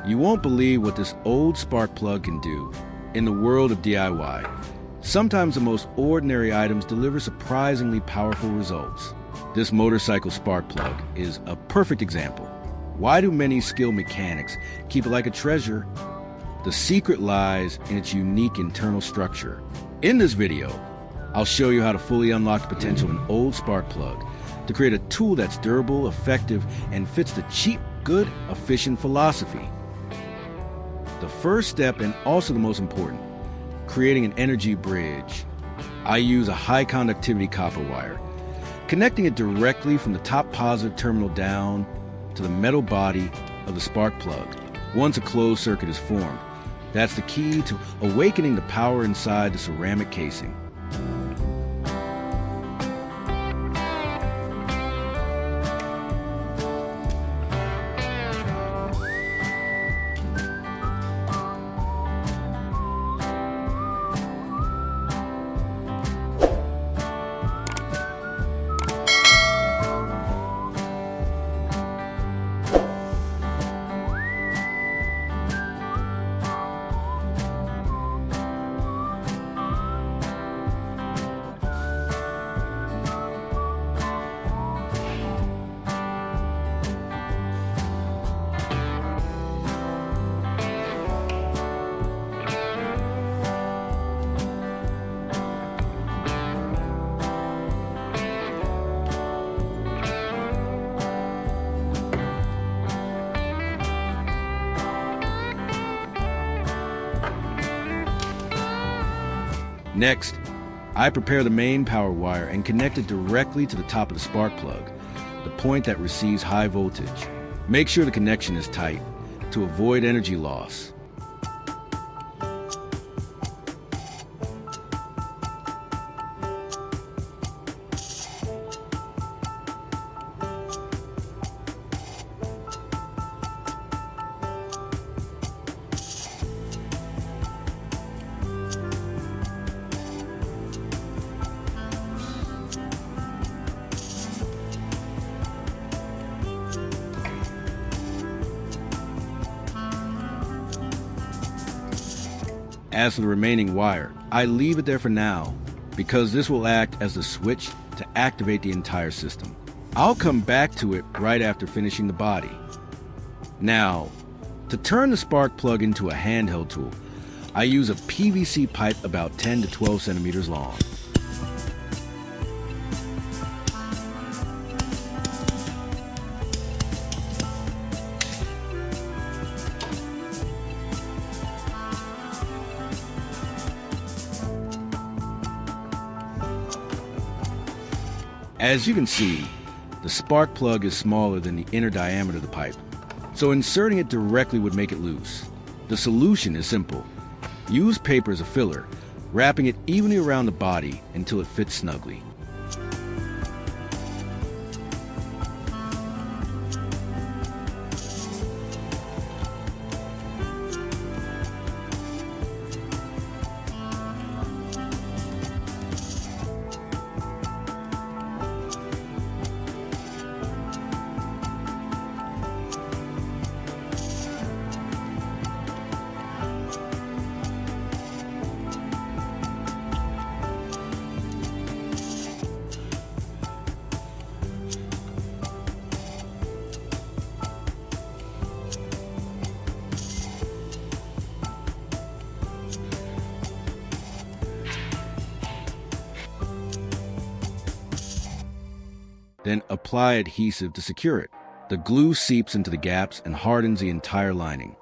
You won't believe what this old spark plug can do in the world of DIY. Sometimes the most ordinary items deliver surprisingly powerful results. This motorcycle spark plug is a perfect example. Why do many skilled mechanics keep it like a treasure? The secret lies in its unique internal structure. In this video, I'll show you how to fully unlock the potential of an old spark plug to create a tool that's durable, effective, and fits the cheap, good, efficient philosophy. The first step, and also the most important, creating an energy bridge. I use a high conductivity copper wire, connecting it directly from the top positive terminal down to the metal body of the spark plug. Once a closed circuit is formed, that's the key to awakening the power inside the ceramic casing. Next, I prepare the main power wire and connect it directly to the top of the spark plug, the point that receives high voltage. Make sure the connection is tight to avoid energy loss. As for the remaining wire, I leave it there for now because this will act as the switch to activate the entire system. I'll come back to it right after finishing the body. Now, to turn the spark plug into a handheld tool, I use a PVC pipe about 10 to 12 centimeters long. As you can see, the spark plug is smaller than the inner diameter of the pipe, so inserting it directly would make it loose. The solution is simple. Use paper as a filler, wrapping it evenly around the body until it fits snugly. Then apply adhesive to secure it. The glue seeps into the gaps and hardens the entire lining.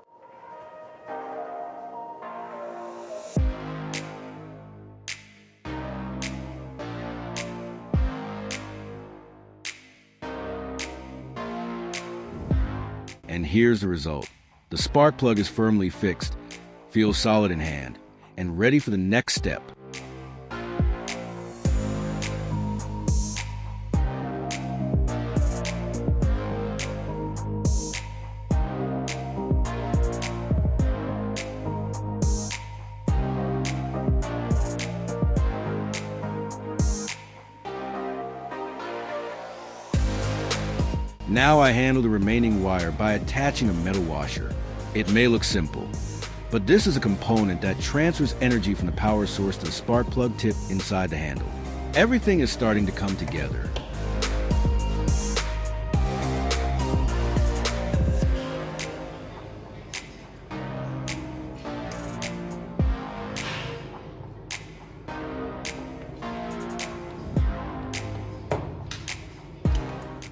And here's the result. The spark plug is firmly fixed, feels solid in hand, and ready for the next step. Now I handle the remaining wire by attaching a metal washer. It may look simple, but this is a component that transfers energy from the power source to the spark plug tip inside the handle. Everything is starting to come together.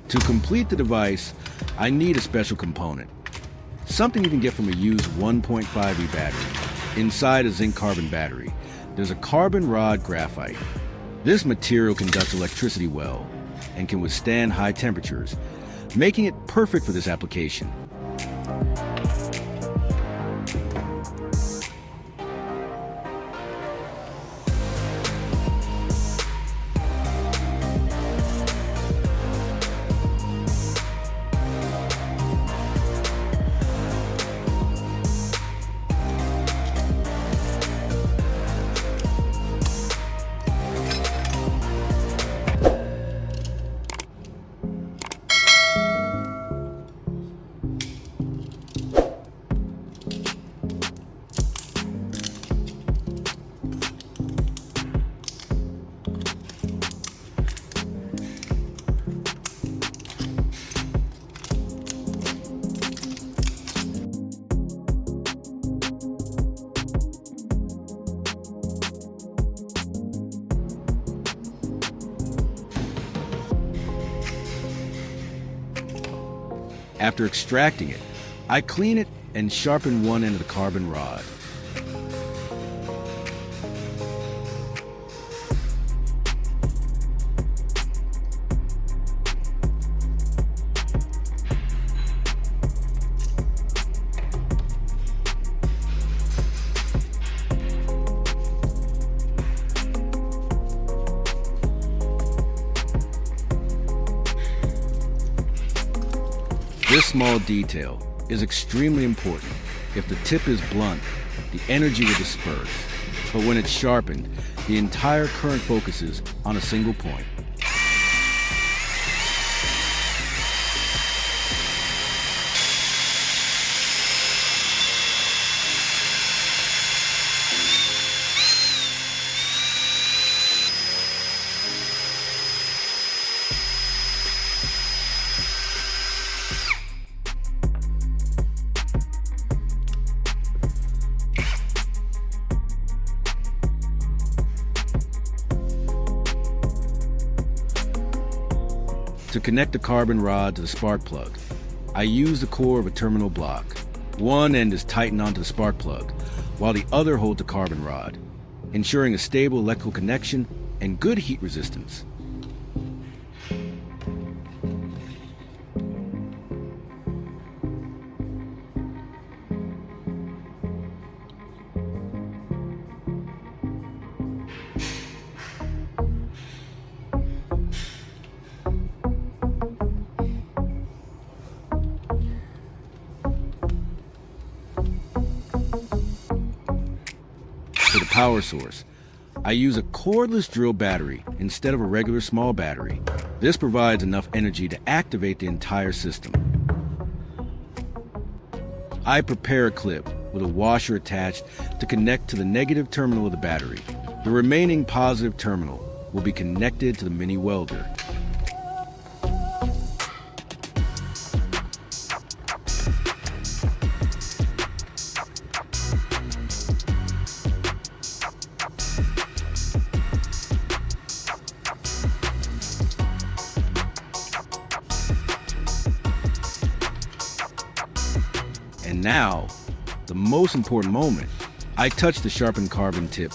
To complete the device, I need a special component. Something you can get from a used 1.5E battery. Inside a zinc carbon battery, there's a carbon rod graphite. This material conducts electricity well and can withstand high temperatures, making it perfect for this application. After extracting it, I clean it and sharpen one end of the carbon rod. This small detail is extremely important. If the tip is blunt, the energy will disperse. But when it's sharpened, the entire current focuses on a single point. To connect the carbon rod to the spark plug, I use the core of a terminal block. One end is tightened onto the spark plug, while the other holds the carbon rod, ensuring a stable electrical connection and good heat resistance. For the power source, I use a cordless drill battery instead of a regular small battery. This provides enough energy to activate the entire system. I prepare a clip with a washer attached to connect to the negative terminal of the battery. The remaining positive terminal will be connected to the mini welder. And now, the most important moment, I touch the sharpened carbon tip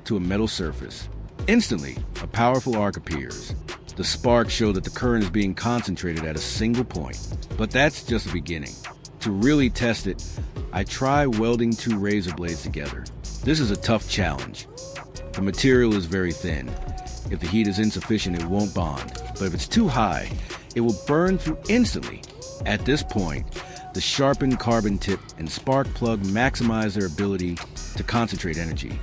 to a metal surface. Instantly, a powerful arc appears. The sparks show that the current is being concentrated at a single point. But that's just the beginning. To really test it, I try welding two razor blades together. This is a tough challenge. The material is very thin. If the heat is insufficient, it won't bond. But if it's too high, it will burn through instantly. At this point, the sharpened carbon tip and spark plug maximize their ability to concentrate energy.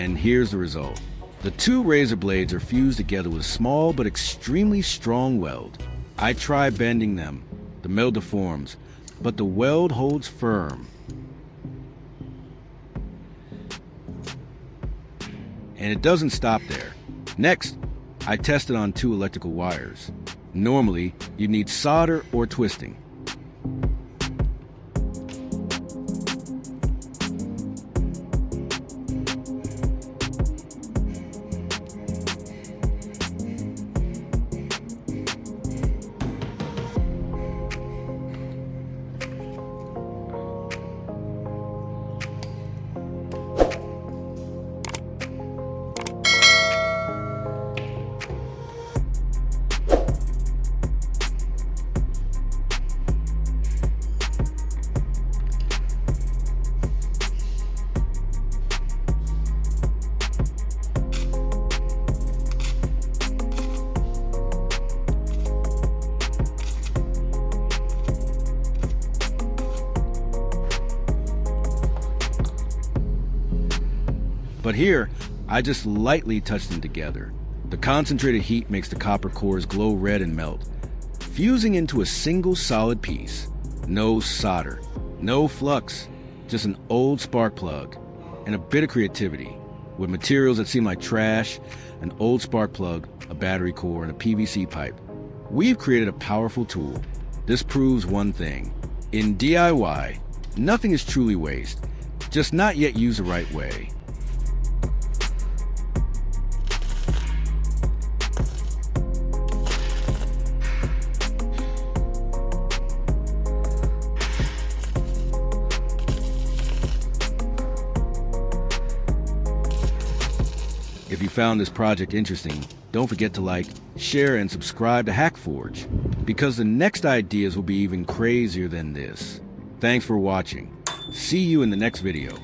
And here's the result. The two razor blades are fused together with a small but extremely strong weld. I try bending them. The metal deforms, but the weld holds firm. And it doesn't stop there. Next, I test it on two electrical wires. Normally, you need solder or twisting. But here, I just lightly touch them together. The concentrated heat makes the copper cores glow red and melt, fusing into a single solid piece. No solder, no flux, just an old spark plug and a bit of creativity. With materials that seem like trash, an old spark plug, a battery core, and a PVC pipe, we've created a powerful tool. This proves one thing. In DIY, nothing is truly waste, just not yet used the right way. If you found this project interesting, don't forget to like, share, and subscribe to HackForge, because the next ideas will be even crazier than this. Thanks for watching. See you in the next video.